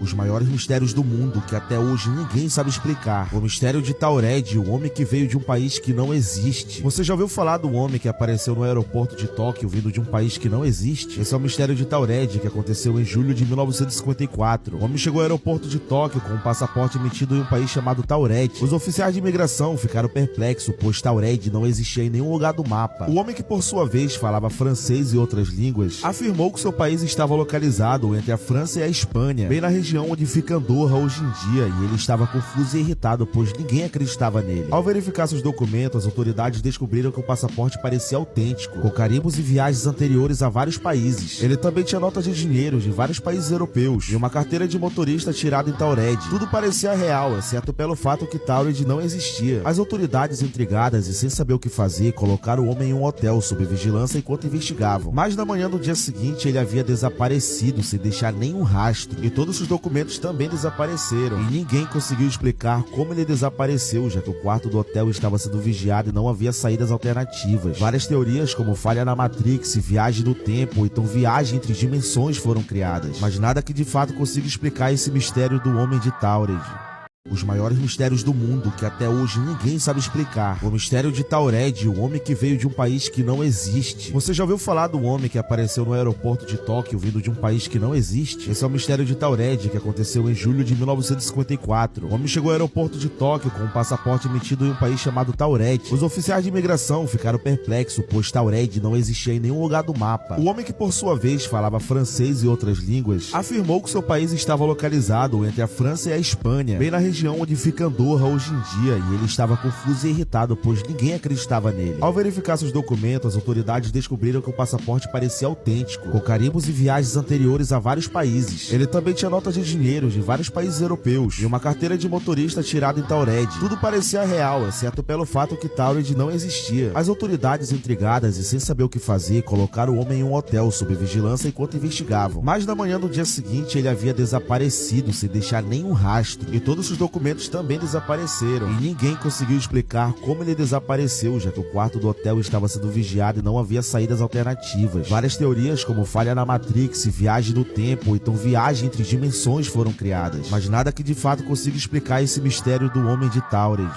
Os maiores mistérios do mundo que até hoje ninguém sabe explicar. O mistério de Taured, o homem que veio de um país que não existe. Você já ouviu falar do homem que apareceu no aeroporto de Tóquio vindo de um país que não existe? Esse é o mistério de Taured, que aconteceu em julho de 1954. O homem chegou ao aeroporto de Tóquio com um passaporte emitido em um país chamado Taured. Os oficiais de imigração ficaram perplexos, pois Taured não existia em nenhum lugar do mapa. O homem, que por sua vez falava francês e outras línguas, afirmou que seu país estava localizado entre a França e a Espanha, bem na região onde fica Andorra hoje em dia, e ele estava confuso e irritado, pois ninguém acreditava nele. Ao verificar seus documentos, as autoridades descobriram que o passaporte parecia autêntico, com carimbos e viagens anteriores a vários países. Ele também tinha notas de dinheiro de vários países europeus e uma carteira de motorista tirada em Taured. Tudo parecia real, exceto pelo fato que Taured não existia. As autoridades, intrigadas e sem saber o que fazer, colocaram o homem em um hotel sob vigilância enquanto investigavam. Mas na manhã do dia seguinte, ele havia desaparecido sem deixar nenhum rastro, e todos os documentos também desapareceram, e ninguém conseguiu explicar como ele desapareceu, já que o quarto do hotel estava sendo vigiado e não havia saídas alternativas. Várias teorias, como falha na Matrix, viagem no tempo ou então viagem entre dimensões, foram criadas, mas nada que de fato consiga explicar esse mistério do homem de Taured. Os maiores mistérios do mundo que até hoje ninguém sabe explicar. O mistério de Taured, o homem que veio de um país que não existe. Você já ouviu falar do homem que apareceu no aeroporto de Tóquio vindo de um país que não existe? Esse é o mistério de Taured, que aconteceu em julho de 1954. O homem chegou ao aeroporto de Tóquio com um passaporte emitido em um país chamado Taured. Os oficiais de imigração ficaram perplexos, pois Taured não existia em nenhum lugar do mapa. O homem, que por sua vez falava francês e outras línguas, afirmou que seu país estava localizado entre a França e a Espanha, bem na região onde fica Andorra hoje em dia, e ele estava confuso e irritado, pois ninguém acreditava nele. Ao verificar seus documentos, as autoridades descobriram que o passaporte parecia autêntico, com carimbos e viagens anteriores a vários países. Ele também tinha notas de dinheiro de vários países europeus e uma carteira de motorista tirada em Taured. Tudo parecia real, exceto pelo fato que Taured não existia. As autoridades, intrigadas e sem saber o que fazer, colocaram o homem em um hotel sob vigilância enquanto investigavam. Mas na manhã do dia seguinte, ele havia desaparecido sem deixar nenhum rastro, e todos os documentos também desapareceram, e ninguém conseguiu explicar como ele desapareceu, já que o quarto do hotel estava sendo vigiado e não havia saídas alternativas. Várias teorias, como falha na Matrix, viagem no tempo ou então viagem entre dimensões, foram criadas, mas nada que de fato consiga explicar esse mistério do homem de Taured.